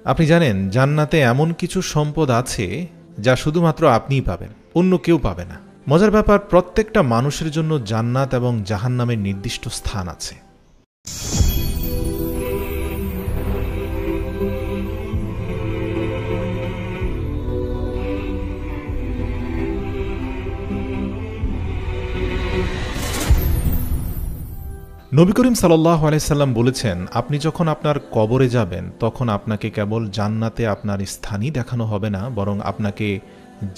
আপনি জানেন জান্নাতে এমন কিছু সম্পদ আছে যা শুধুমাত্র আপনিই পাবেন, অন্য কেউ পাবে না। মজার ব্যাপার, প্রত্যেকটা মানুষের জন্য জান্নাত এবং জাহান্নামের নির্দিষ্ট স্থান আছে। নবী করিম সাল্লাল্লাহু আলাইহি সাল্লাম বলেছেন, আপনি যখন আপনার কবরে যাবেন তখন আপনাকে কেবল জান্নাতে আপনার স্থানই দেখানো হবে না, বরং আপনাকে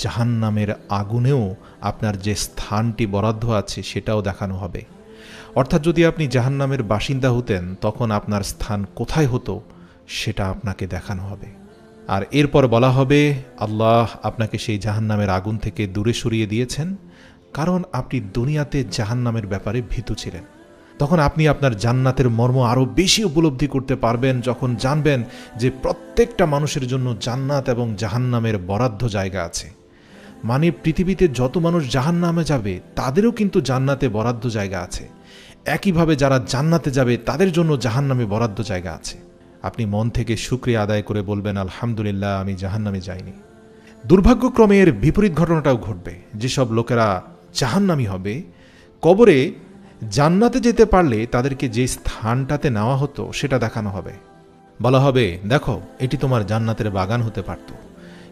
জাহান্নামের আগুনেও আপনার যে স্থানটি বরাদ্দ আছে সেটাও দেখানো হবে। অর্থাৎ যদি আপনি জাহান্নামের বাসিন্দা হতেন তখন আপনার স্থান কোথায় হতো সেটা আপনাকে দেখানো হবে। আর এরপর বলা হবে, আল্লাহ আপনাকে সেই জাহান্নামের আগুন থেকে দূরে সরিয়ে দিয়েছেন, কারণ আপনি দুনিয়াতে জাহান্নামের ব্যাপারে ভীতু ছিলেন। তখন আপনি আপনার জান্নাতের মর্ম আরও বেশি উপলব্ধি করতে পারবেন যখন জানবেন যে প্রত্যেকটা মানুষের জন্য জান্নাত এবং জাহান্নামের বরাদ্দ জায়গা আছে। মানে পৃথিবীতে যত মানুষ জাহান্নামে যাবে তাদেরও কিন্তু জান্নাতে বরাদ্দ জায়গা আছে। একইভাবে যারা জান্নাতে যাবে তাদের জন্য জাহান্নামে বরাদ্দ জায়গা আছে। আপনি মন থেকে শুকরিয়া আদায় করে বলবেন, আলহামদুলিল্লাহ, আমি জাহান্নামে যাইনি। দুর্ভাগ্যক্রমে এর বিপরীত ঘটনাটাও ঘটবে। যেসব লোকেরা জাহান্নামী হবে, কবরে জান্নাতে যেতে পারলে তাদেরকে যে স্থানটাতে নেওয়া হতো সেটা দেখানো হবে। বলা হবে, দেখো, এটি তোমার জান্নাতের বাগান হতে পারত,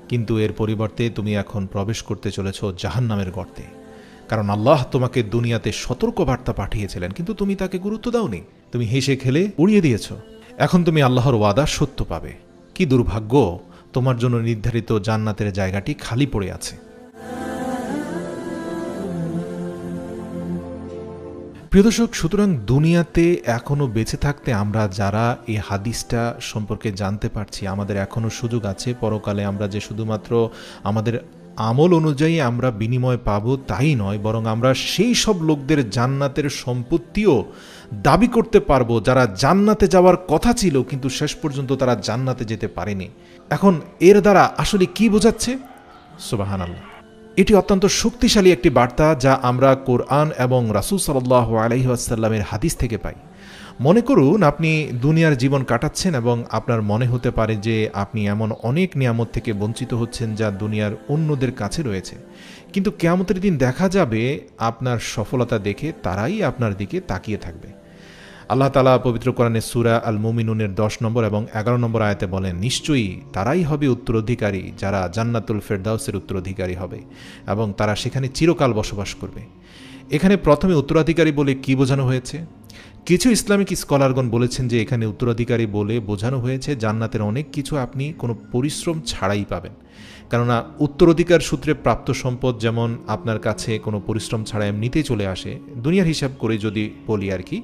কিন্তু এর পরিবর্তে তুমি এখন প্রবেশ করতে চলেছ জাহান্নামের গর্তে। কারণ আল্লাহ তোমাকে দুনিয়াতে সতর্কবার্তা পাঠিয়েছিলেন, কিন্তু তুমি তাকে গুরুত্ব দাওনি। তুমি হেসে খেলে উড়িয়ে দিয়েছ। এখন তুমি আল্লাহর ওয়াদা সত্য পাবে। কি দুর্ভাগ্য, তোমার জন্য নির্ধারিত জান্নাতের জায়গাটি খালি পড়ে আছে। প্রিয় দর্শক, সুতরাং দুনিয়াতে এখনও বেঁচে থাকতে আমরা যারা এই হাদিসটা সম্পর্কে জানতে পারছি, আমাদের এখনও সুযোগ আছে। পরকালে আমরা যে শুধুমাত্র আমাদের আমল অনুযায়ী আমরা বিনিময় পাবো তাই নয়, বরং আমরা সেই সব লোকদের জান্নাতের সম্পত্তিও দাবি করতে পারবো যারা জান্নাতে যাওয়ার কথা ছিল কিন্তু শেষ পর্যন্ত তারা জান্নাতে যেতে পারেনি। এখন এর দ্বারা আসলে কি বোঝাচ্ছে? সুবহানাল্লাহ, এটি অত্যন্ত শক্তিশালী একটি বার্তা যা আমরা কোরআন এবং রাসূল সাল্লাল্লাহু আলাইহি ওয়াসাল্লামের হাদিস থেকে পাই। মনে করুন আপনি দুনিয়ার জীবন কাটাচ্ছেন এবং আপনার মনে হতে পারে যে আপনি এমন অনেক নিয়ামত থেকে বঞ্চিত হচ্ছেন যা দুনিয়ার অন্যদের কাছে রয়েছে, কিন্তু কিয়ামতের দিন দেখা যাবে আপনার সফলতা দেখে তারাই আপনার দিকে তাকিয়ে থাকবে। আল্লাহ তাআলা পবিত্র কোরআনে সূরা আল মুমিনুনের 10 নম্বর এবং 11 নম্বর আয়াতে বলেন, নিশ্চয়ই তারাই হবে উত্তরাধিকারী যারা জান্নাতুল ফেরদাউসের উত্তরাধিকারী হবে এবং তারা সেখানে চিরকাল বসবাস করবে। এখানে প্রথমে উত্তরাধিকারী বলে কি বোঝানো হয়েছে? কিছু ইসলামিক স্কলারগণ বলেছেন যে এখানে উত্তরাধিকারী বলে বোঝানো হয়েছে জান্নাতের অনেক কিছু আপনি কোনো পরিশ্রম ছাড়াই পাবেন। কেননা উত্তরাধিকার সূত্রে প্রাপ্ত সম্পদ যেমন আপনার কাছে কোনো পরিশ্রম ছাড়া এমনিতেই চলে আসে। দুনিয়ার হিসাব করে যদি বলি আর কি,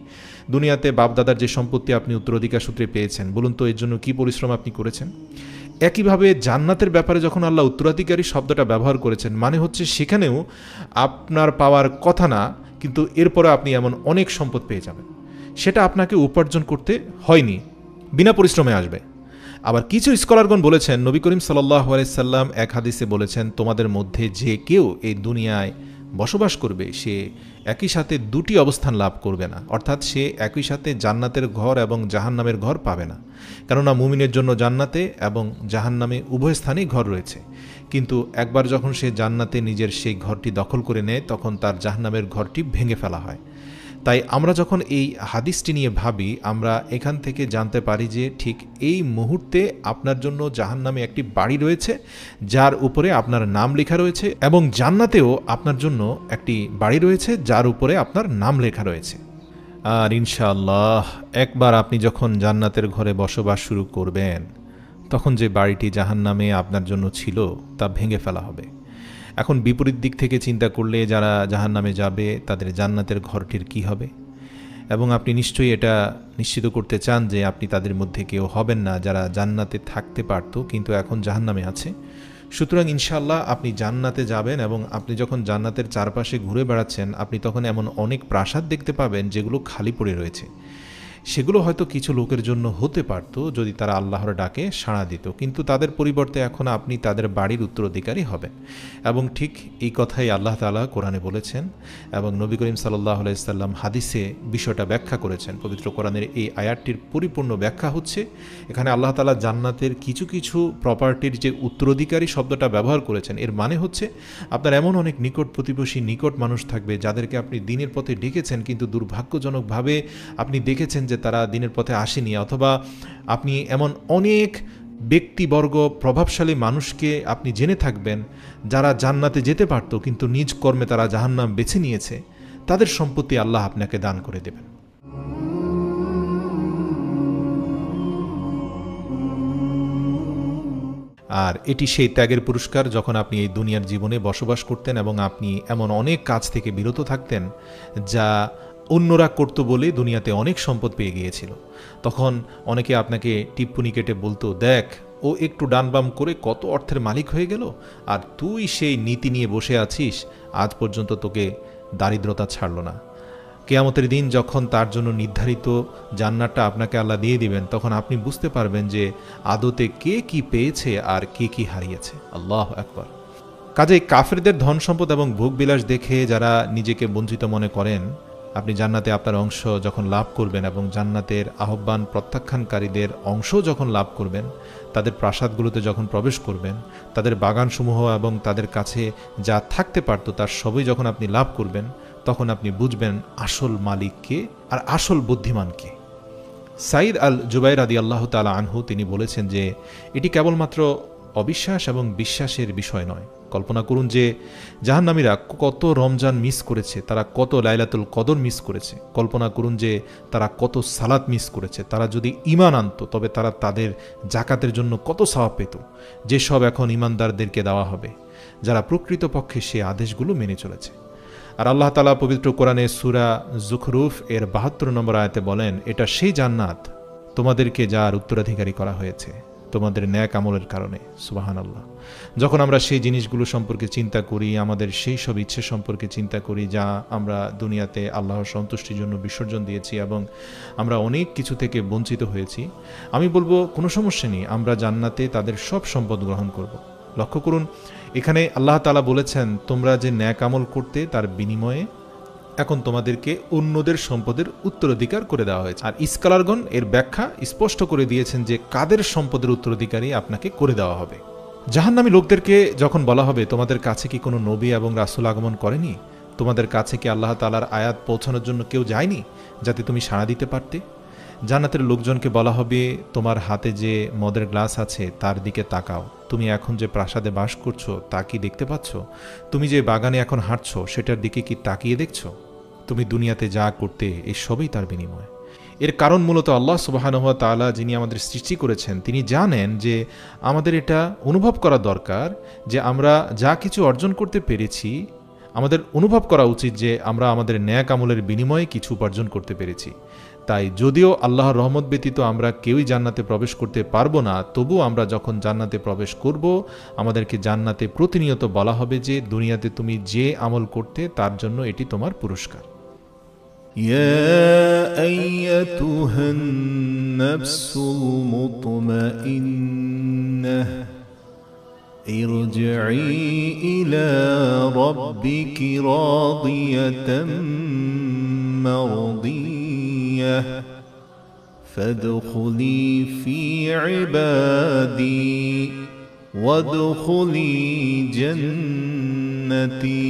দুনিয়াতে বাপদাদার যে সম্পত্তি আপনি উত্তরাধিকার সূত্রে পেয়েছেন, বলুন তো এর জন্য কি পরিশ্রম আপনি করেছেন? একইভাবে জান্নাতের ব্যাপারে যখন আল্লাহ উত্তরাধিকারী শব্দটা ব্যবহার করেছেন, মানে হচ্ছে সেখানেও আপনার পাওয়ার কথা না, কিন্তু এরপরে আপনি এমন অনেক সম্পদ পেয়ে যাবেন, সেটা আপনাকে উপার্জন করতে হয়নি, বিনা পরিশ্রমে আসবে। আবার কিছু স্কলারগণ বলেছেন, নবী করিম সাল্লাল্লাহু আলাইহি সাল্লাম এক হাদিসে বলেছেন, তোমাদের মধ্যে যে কেউ এই দুনিয়ায় বসবাস করবে সে একই সাথে দুটি অবস্থান লাভ করবে না, অর্থাৎ সে একই সাথে জান্নাতের ঘর এবং জাহান্নামের ঘর পাবে না। কেননা মুমিনের জন্য জান্নাতে এবং জাহান্নামে উভয় স্থানেই ঘর রয়েছে, কিন্তু একবার যখন সে জান্নাতে নিজের সেই ঘরটি দখল করে নেয় তখন তার জাহান্নামের ঘরটি ভেঙে ফেলা হয়। তাই আমরা যখন এই হাদিসটি নিয়ে ভাবি, আমরা এখান থেকে জানতে পারি যে ঠিক এই মুহূর্তে আপনার জন্য জাহান্নামে একটি বাড়ি রয়েছে যার উপরে আপনার নাম লেখা রয়েছে, এবং জান্নাতেও আপনার জন্য একটি বাড়ি রয়েছে যার উপরে আপনার নাম লেখা রয়েছে। আর ইনশাআল্লাহ একবার আপনি যখন জান্নাতের ঘরে বসবাস শুরু করবেন তখন যে বাড়িটি জাহান্নামে আপনার জন্য ছিল তা ভেঙে ফেলা হবে। এখন বিপরীত দিক থেকে চিন্তা করলে যারা জাহান্নামে যাবে তাদের জান্নাতের ঘরটির কি হবে? এবং আপনি নিশ্চয়ই এটা নিশ্চিত করতে চান যে আপনি তাদের মধ্যে কেউ হবেন না যারা জান্নাতে থাকতে পারত কিন্তু এখন জাহান্নামে আছে। সুতরাং ইনশাআল্লাহ আপনি জান্নাতে যাবেন এবং আপনি যখন জান্নাতের চারপাশে ঘুরে বেড়াচ্ছেন আপনি তখন এমন অনেক প্রাসাদ দেখতে পাবেন যেগুলো খালি পড়ে রয়েছে। সেগুলো হয়তো কিছু লোকের জন্য হতে পারত যদি তারা আল্লাহর ডাকে সাড়া দিত, কিন্তু তাদের পরিবর্তে এখন আপনি তাদের বাড়ির উত্তরাধিকারী হবেন। এবং ঠিক এই কথাই আল্লাহ তাআলা কোরআনে বলেছেন এবং নবী করিম সাল্লাল্লাহু আলাইহি সাল্লাম হাদিসে বিষয়টা ব্যাখ্যা করেছেন। পবিত্র কোরআনের এই আয়াতটির পরিপূর্ণ ব্যাখ্যা হচ্ছে, এখানে আল্লাহ তাআলা জান্নাতের কিছু কিছু প্রপার্টির যে উত্তরাধিকারী শব্দটা ব্যবহার করেছেন, এর মানে হচ্ছে আপনার এমন অনেক নিকট প্রতিবেশী, নিকট মানুষ থাকবে যাদেরকে আপনি দিনের পথে ডেকেছেন, কিন্তু দুর্ভাগ্যজনকভাবে আপনি দেখেছেন যে তারা দিনের পথে আসেনি, অথবা আপনি এমন অনেক ব্যক্তিবর্গ, প্রভাবশালী মানুষকে আপনি জেনে থাকবেন যারা জান্নাতে যেতে পারত কিন্তু নিজ কর্মে তারা জাহান্নাম বেছে নিয়েছে। তাদের সম্পত্তি আল্লাহ আপনাকে দান করে দেবেন। আর এটি সেই ত্যাগের পুরস্কার যখন আপনি এই দুনিয়ার জীবনে বসবাস করতেন এবং আপনি এমন অনেক কাজ থেকে বিরত থাকতেন যা অন্যরা করত বলে দুনিয়াতে অনেক সম্পদ পেয়ে গিয়েছিল। তখন অনেকে আপনাকে টিপ্পনি কেটে বলতো, দেখ ও একটু ডানবাম করে কত অর্থের মালিক হয়ে গেল, আর তুই সেই নীতি নিয়ে বসে আছিস, আজ পর্যন্ত তোকে দারিদ্রতা ছাড়ল না। কিয়ামতের দিন যখন তার জন্য নির্ধারিত জান্নাতটা আপনাকে আল্লাহ দিয়ে দিবেন, তখন আপনি বুঝতে পারবেন যে আদতে কে কি পেয়েছে আর কে কি হারিয়েছে। আল্লাহু আকবার। কাজেই কাফেরদের ধন সম্পদ এবং ভোগবিলাস দেখে যারা নিজেকে বঞ্চিত মনে করেন, আপনি জান্নাতে আপনার অংশ যখন লাভ করবেন এবং জান্নাতের আহ্বান প্রত্যাখ্যানকারীদের অংশ যখন লাভ করবেন, তাদের প্রাসাদগুলোতে যখন প্রবেশ করবেন, তাদের বাগানসমূহ এবং তাদের কাছে যা থাকতে পারত তার সবই যখন আপনি লাভ করবেন, তখন আপনি বুঝবেন আসল মালিককে আর আসল বুদ্ধিমানকে। সাইদ আল জুবাইর রাদিয়াল্লাহু তাআলা আনহু তিনি বলেছেন যে এটি কেবলমাত্র অবিশ্বাস এবং বিশ্বাসের বিষয় নয়। কল্পনা করুন যে জাহান্নামীরা কত রমজান মিস করেছে, তারা কত লাইলাতুল কদর মিস করেছে। কল্পনা করুন যে তারা কত সালাত মিস করেছে। তারা যদি ঈমান আনত তবে তারা তাদের জাকাতের জন্য কত সওয়াব পেত, যেসব এখন ঈমানদারদেরকে দেওয়া হবে যারা প্রকৃতপক্ষে সে আদেশগুলো মেনে চলেছে। আর আল্লাহ তাআলা পবিত্র কোরআনে সূরা যুখরুফ এর ৭২ নম্বর আয়াতে বলেন, এটা সেই জান্নাত তোমাদেরকে যার উত্তরাধিকারী করা হয়েছে তোমাদের ন্যাক আমলের কারণে। সুবহানাল্লাহ। যখন আমরা সেই জিনিসগুলো সম্পর্কে চিন্তা করি, আমাদের সেই সব ইচ্ছে সম্পর্কে চিন্তা করি যা আমরা দুনিয়াতে আল্লাহর সন্তুষ্টির জন্য বিসর্জন দিয়েছি এবং আমরা অনেক কিছু থেকে বঞ্চিত হয়েছি, আমি বলবো কোনো সমস্যা নেই, আমরা জান্নাতে তাদের সব সম্পদ গ্রহণ করব। লক্ষ্য করুন, এখানে আল্লাহ তাআলা বলেছেন তোমরা যে ন্যাক আমল করতে তার বিনিময়ে এখন তোমাদেরকে অন্যদের সম্পদের উত্তরাধিকার করে দেওয়া হয়েছে। আর স্কলারগণ এর ব্যাখ্যা স্পষ্ট করে দিয়েছেন যে কাদের সম্পদের উত্তরাধিকারী আপনাকে করে দেওয়া হবে। জাহান্নামী লোকদেরকে যখন বলা হবে তোমাদের কাছে কি কোনো নবী এবং রাসূল আগমন করেনি, তোমাদের কাছে কি আল্লাহ তাআলার আয়াত পৌঁছানোর জন্য কেউ যায়নি যাতে তুমি সাড়া দিতে পারতে? জান্নাতের লোকজনকে বলা হবে তোমার হাতে যে মদের গ্লাস আছে তার দিকে তাকাও, তুমি এখন যে প্রাসাদে বাস করছো তা কি দেখতে পাচ্ছ? তুমি যে বাগানে এখন হাঁটছো সেটার দিকে কি তাকিয়ে দেখছো? তুমি দুনিয়াতে যা করতে এই সবই তার বিনিময়। এর কারণ মূলত আল্লাহ সুবহানাহু ওয়া তাআলা যিনি আমাদের সৃষ্টি করেছেন তিনি জানেন যে আমাদের এটা অনুভব করা দরকার যে আমরা যা কিছু অর্জন করতে পেরেছি, আমাদের অনুভব করা উচিত যে আমরা আমাদের ন্যাক আমলের বিনিময়ে কিছু উপার্জন করতে পেরেছি। তাই যদিও আল্লাহর রহমত ব্যতীত আমরা কেউই জান্নাতে প্রবেশ করতে পারবো না, তবু আমরা যখন জান্নাতে প্রবেশ করব আমাদেরকে জান্নাতে প্রতিনিয়ত বলা হবে যে দুনিয়াতে তুমি যে আমল করতে তার জন্য এটি তোমার পুরস্কার। يا أيتها النفس المطمئنة ارجعي إلى ربك راضية مرضية فادخلي في عبادي وادخلي جنتي